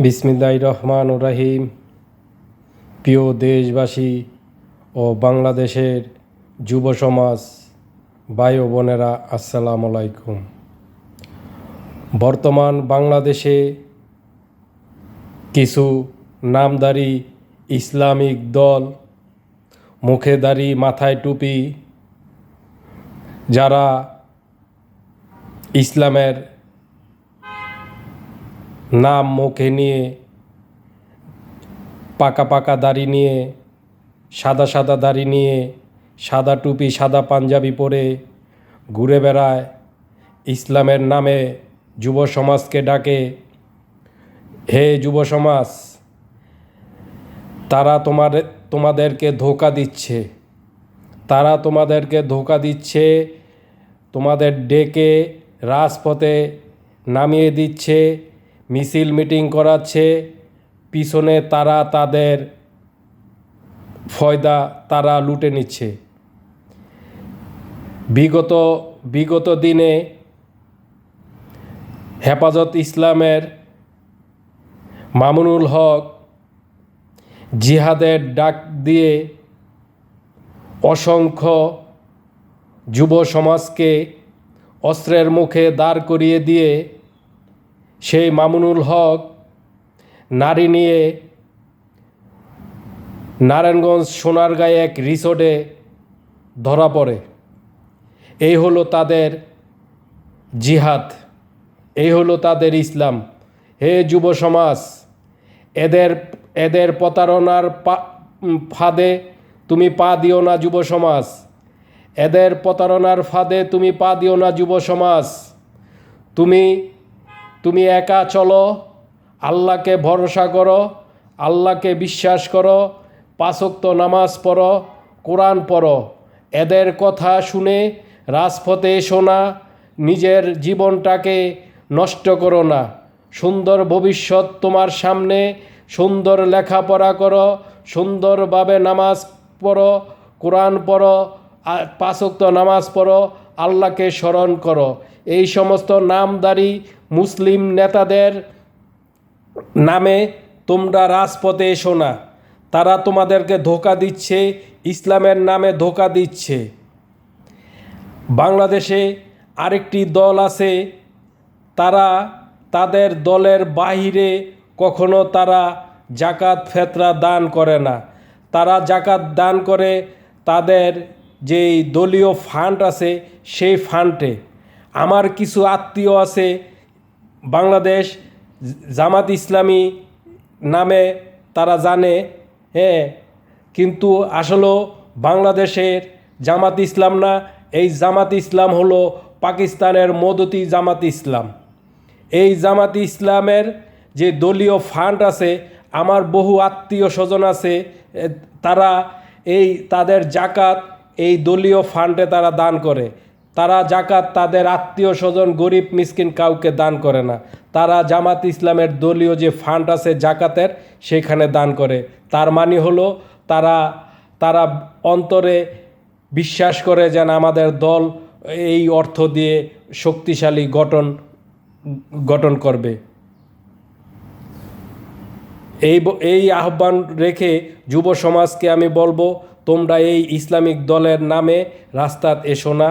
বিসমিল্লাহির রহমানির রহিম। প্রিয় দেশবাসী ও বাংলাদেশের যুব সমাজ ভাই ও বোনেরা, আসসালামু আলাইকুম। বর্তমান বাংলাদেশে কিছু নামধারী ইসলামিক দল, মুখে দাড়ি মাথায় টুপি, যারা ইসলামের নাম মুখে নিয়ে পাকা পাকা দাড়ি নিয়ে, সাদা সাদা দাড়ি নিয়ে, সাদা টুপি সাদা পাঞ্জাবি পরে ঘুরে বেড়ায়, ইসলামের নামে যুব সমাজকে ডাকে। হে যুব সমাজ, তারা তোমাদেরকে ধোঁকা দিচ্ছে, তারা তোমাদেরকে ধোঁকা দিচ্ছে, তোমাদের ডেকে রাজপথে নামিয়ে দিচ্ছে, মিছিল মিটিং করাচ্ছে, পিছনে তারা তাদের ফয়দা তারা লুটে নিচ্ছে। বিগত দিনে হেফাজত ইসলামের মামুনুল হক জিহাদের ডাক দিয়ে অসংখ্য যুব সমাজকে অস্ত্রের মুখে দাঁড় করিয়ে দিয়ে সেই মামুনুল হক নারী নিয়ে নারায়ণগঞ্জ সোনারগাঁয়ে এক রিসোর্টে ধরা পড়ে। এই হলো তাদের জিহাদ, এই হলো তাদের ইসলাম। হে যুব সমাজ, এদের প্রতারণার ফাঁদে তুমি পা দিও না যুব সমাজ, এদের প্রতারণার ফাঁদে তুমি পা দিও না যুব সমাজ। তুমি একা চলো, আল্লাহকে ভরসা করো, আল্লাহকে বিশ্বাস করো, 5 ওয়াক্ত নামাজ পড়ো, কোরআন পড়ো। এদের কথা শুনে রাজপথে এসো না, নিজের জীবনটাকে নষ্ট করো না। সুন্দর ভবিষ্যৎ তোমার সামনে, সুন্দর লেখাপড়া করো, সুন্দরভাবে নামাজ পড়ো, কোরআন পড়ো, 5 ওয়াক্ত নামাজ পড়ো, আল্লাহকে স্মরণ করো। এই সমস্ত নামধারী মুসলিম নেতাদের নামে তোমরা রাজপথে এসো না, তারা তোমাদেরকে ধোঁকা দিচ্ছে, ইসলামের নামে ধোঁকা দিচ্ছে। বাংলাদেশে আরেকটি দল আছে, তারা তাদের দলের বাহিরে কখনো তারা জাকাত ফেতরা দান করে না। তারা জাকাত দান করে তাদের যেই দলীয় ফান্ড আছে সেই ফান্ডে। আমার কিছু আত্মীয় আছে বাংলাদেশ জামাত ইসলামী নামে তারা জানে, কিন্তু আসলেও বাংলাদেশের জামাত ইসলাম না, এই জামাত ইসলাম হলো পাকিস্তানের মদতি জামাত ইসলাম। এই জামাত ইসলামের যে দলীয় ফান্ড আছে, আমার বহু আত্মীয় স্বজন আছে, তারা তাদের জাকাত এই দলীয় ফান্ডে তারা দান করে। তারা জাকাত তাদের আত্মীয় স্বজন গরিব মিসকিন কাউকে দান করে না, তারা জামাত ইসলামের দলীয় যে ফান্ড আছে জাকাতের, সেখানে দান করে। তার মানে হলো তারা অন্তরে বিশ্বাস করে যেন আমাদের দল এই অর্থ দিয়ে শক্তিশালী গঠন করবে। এই আহ্বান রেখে যুব সমাজকে আমি বলবো, তোমরা এই ইসলামিক দলের নামে রাস্তায় এসো না।